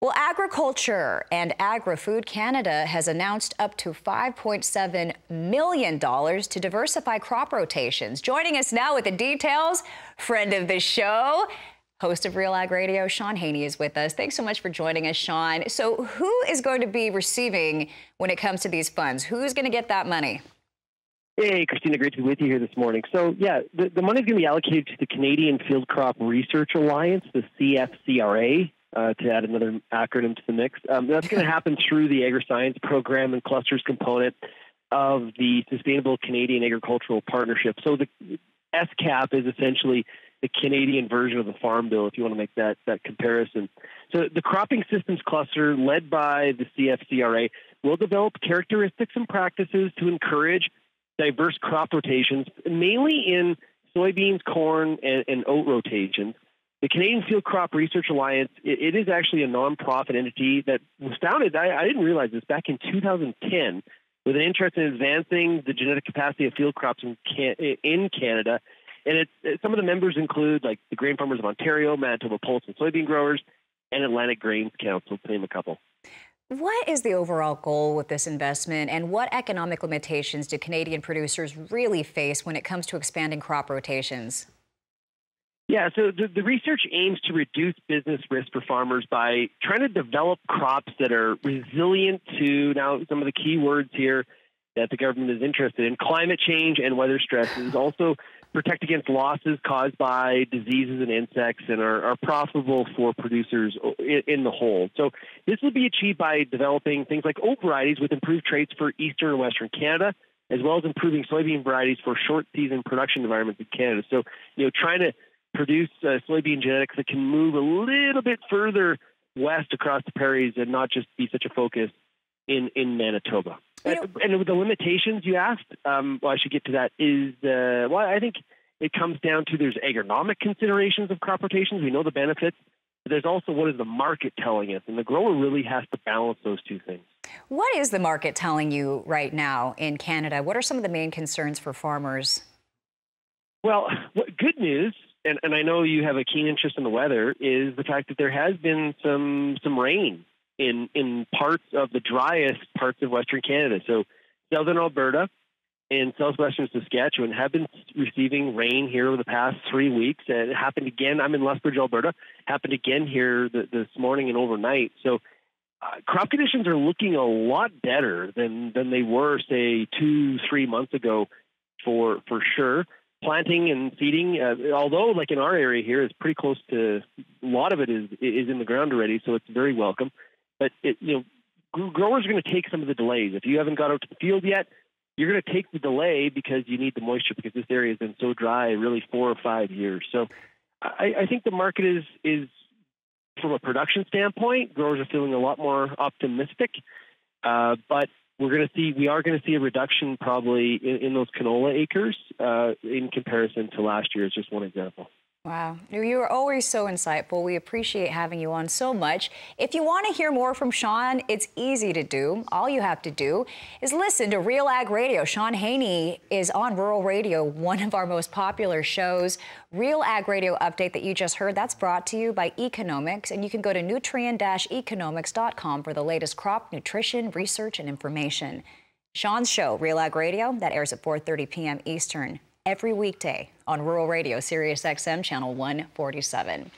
Well, Agriculture and Agri-Food Canada has announced up to $5.7 million to diversify crop rotations. Joining us now with the details, friend of the show, host of Real Ag Radio, Shaun Haney is with us. Thanks so much for joining us, Shaun. So who is going to be receiving when it comes to these funds? Who's going to get that money? Hey, Christina, great to be with you here this morning. So, yeah, the money is going to be allocated to the Canadian Field Crop Research Alliance, the CFCRA, to add another acronym to the mix. That's going to happen through the Agri-Science Program and Clusters component of the Sustainable Canadian Agricultural Partnership. So the SCAP is essentially the Canadian version of the Farm Bill, if you want to make that comparison. So the Cropping Systems Cluster, led by the CFCRA, will develop characteristics and practices to encourage diverse crop rotations, mainly in soybeans, corn, and oat rotations. The Canadian Field Crop Research Alliance, it is actually a nonprofit entity that was founded, I didn't realize this, back in 2010, with an interest in advancing the genetic capacity of field crops in Canada. And some of the members include like the Grain Farmers of Ontario, Manitoba Pulse and Soybean Growers, and Atlantic Grains Council, to name a couple. What is the overall goal with this investment, and what economic limitations do Canadian producers really face when it comes to expanding crop rotations? Yeah, so the research aims to reduce business risk for farmers by trying to develop crops that are resilient to, now some of the key words here that the government is interested in, climate change and weather stresses, also protect against losses caused by diseases and insects, and are profitable for producers in the whole. So this will be achieved by developing things like oat varieties with improved traits for eastern and western Canada, as well as improving soybean varieties for short season production environments in Canada. So, trying to produce soybean genetics that can move a little bit further west across the prairies and not just be such a focus in Manitoba. And with the limitations you asked, I should get to that, I think it comes down to there's agronomic considerations of crop rotations. We know the benefits, but there's also what is the market telling us, and the grower really has to balance those two things. What is the market telling you right now in Canada? What are some of the main concerns for farmers? Well, good news, and I know you have a keen interest in the weather, is the fact that there has been some rain in parts of the driest parts of Western Canada. So southern Alberta and southwestern Saskatchewan have been receiving rain here over the past 3 weeks. And it happened again. I'm in Lethbridge, Alberta. Happened again here this morning and overnight. So crop conditions are looking a lot better than they were, say, 2-3 months ago for sure. Planting and seeding, although like in our area here, is pretty close to, a lot of it is in the ground already, so it's very welcome. But growers are going to take some of the delays. If you haven't got out to the field yet, you're going to take the delay because you need the moisture, because this area has been so dry really 4 or 5 years. So I think the market is from a production standpoint, growers are feeling a lot more optimistic. But we are going to see a reduction probably in those canola acres in comparison to last year. Is just one example. Wow. You are always so insightful. We appreciate having you on so much. If you want to hear more from Shaun, it's easy to do. All you have to do is listen to Real Ag Radio. Shaun Haney is on Rural Radio, one of our most popular shows. Real Ag Radio update that you just heard, that's brought to you by Economics, and you can go to nutrien-economics.com for the latest crop, nutrition, research, and information. Shaun's show, Real Ag Radio, that airs at 4:30 p.m. Eastern every weekday on Rural Radio, Sirius XM, channel 147.